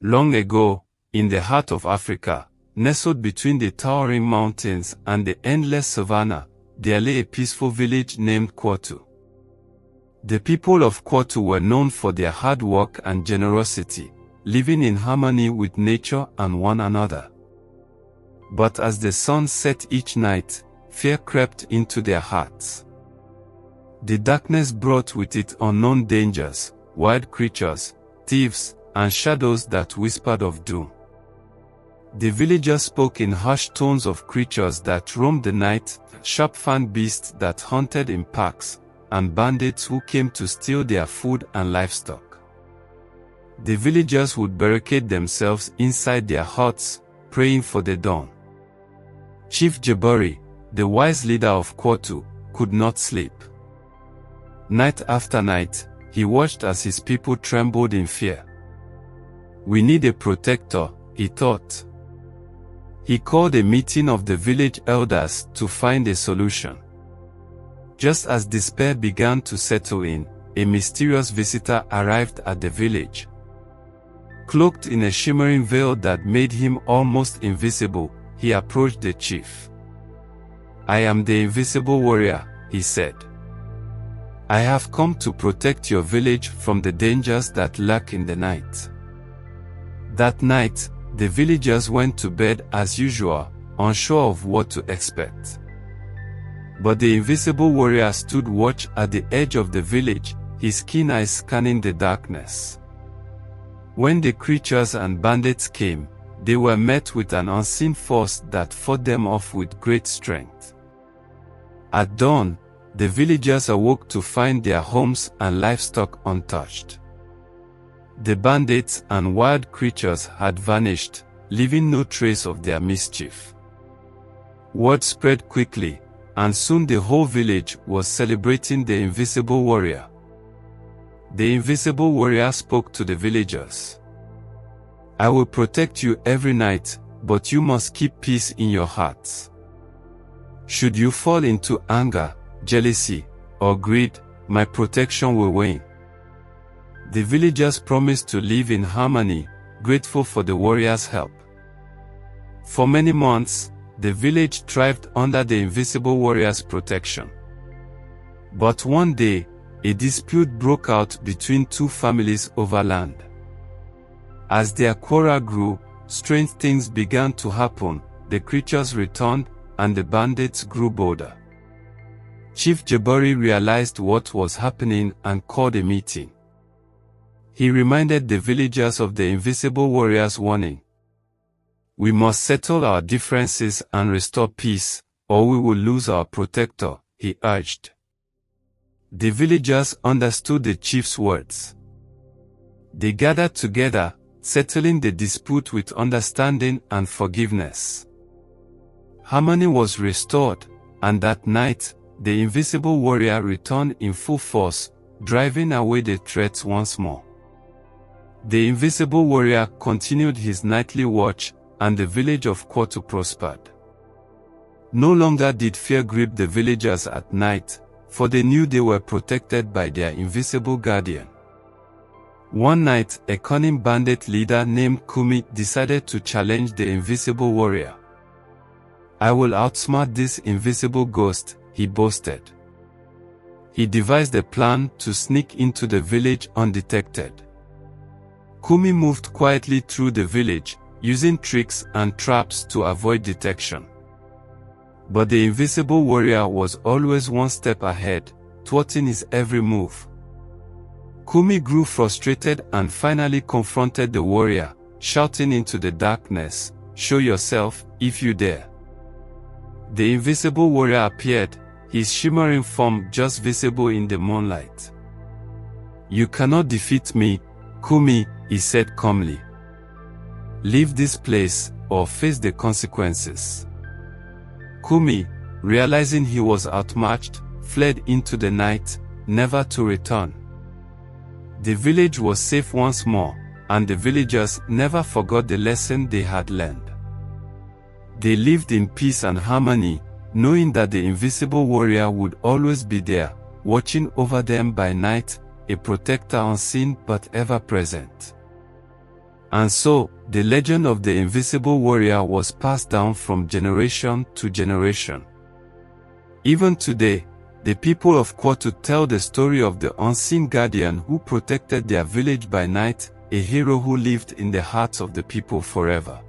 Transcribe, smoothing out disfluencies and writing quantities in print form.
Long ago, in the heart of Africa, nestled between the towering mountains and the endless savanna, there lay a peaceful village named Kwatu. The people of Kwatu were known for their hard work and generosity, living in harmony with nature and one another. But as the sun set each night, fear crept into their hearts. The darkness brought with it unknown dangers, wild creatures, thieves, and shadows that whispered of doom. The villagers spoke in harsh tones of creatures that roamed the night, sharp-fanged beasts that hunted in packs, and bandits who came to steal their food and livestock. The villagers would barricade themselves inside their huts, praying for the dawn. Chief Jabari, the wise leader of Kwatu, could not sleep. Night after night, he watched as his people trembled in fear. "We need a protector," he thought. He called a meeting of the village elders to find a solution. Just as despair began to settle in, a mysterious visitor arrived at the village. Cloaked in a shimmering veil that made him almost invisible, he approached the chief. "I am the invisible warrior," he said. "I have come to protect your village from the dangers that lurk in the night." That night, the villagers went to bed as usual, unsure of what to expect. But the invisible warrior stood watch at the edge of the village, his keen eyes scanning the darkness. When the creatures and bandits came, they were met with an unseen force that fought them off with great strength. At dawn, the villagers awoke to find their homes and livestock untouched. The bandits and wild creatures had vanished, leaving no trace of their mischief. Word spread quickly, and soon the whole village was celebrating the invisible warrior. The invisible warrior spoke to the villagers. "I will protect you every night, but you must keep peace in your hearts. Should you fall into anger, jealousy, or greed, my protection will wane." The villagers promised to live in harmony, grateful for the warrior's help. For many months, the village thrived under the invisible warrior's protection. But one day, a dispute broke out between two families over land. As their quarrel grew, strange things began to happen, the creatures returned, and the bandits grew bolder. Chief Jabari realized what was happening and called a meeting. He reminded the villagers of the invisible warrior's warning. "We must settle our differences and restore peace, or we will lose our protector," he urged. The villagers understood the chief's words. They gathered together, settling the dispute with understanding and forgiveness. Harmony was restored, and that night, the invisible warrior returned in full force, driving away the threats once more. The invisible warrior continued his nightly watch, and the village of Kwatu prospered. No longer did fear grip the villagers at night, for they knew they were protected by their invisible guardian. One night, a cunning bandit leader named Kumi decided to challenge the invisible warrior. "I will outsmart this invisible ghost," he boasted. He devised a plan to sneak into the village undetected. Kumi moved quietly through the village, using tricks and traps to avoid detection. But the invisible warrior was always one step ahead, thwarting his every move. Kumi grew frustrated and finally confronted the warrior, shouting into the darkness, "Show yourself, if you dare." The invisible warrior appeared, his shimmering form just visible in the moonlight. "You cannot defeat me, Kumi," he said calmly. "Leave this place, or face the consequences." Kumi, realizing he was outmatched, fled into the night, never to return. The village was safe once more, and the villagers never forgot the lesson they had learned. They lived in peace and harmony, knowing that the invisible warrior would always be there, watching over them by night, a protector unseen but ever present. And so, the legend of the invisible warrior was passed down from generation to generation. Even today, the people of Kwatu tell the story of the unseen guardian who protected their village by night, a hero who lived in the hearts of the people forever.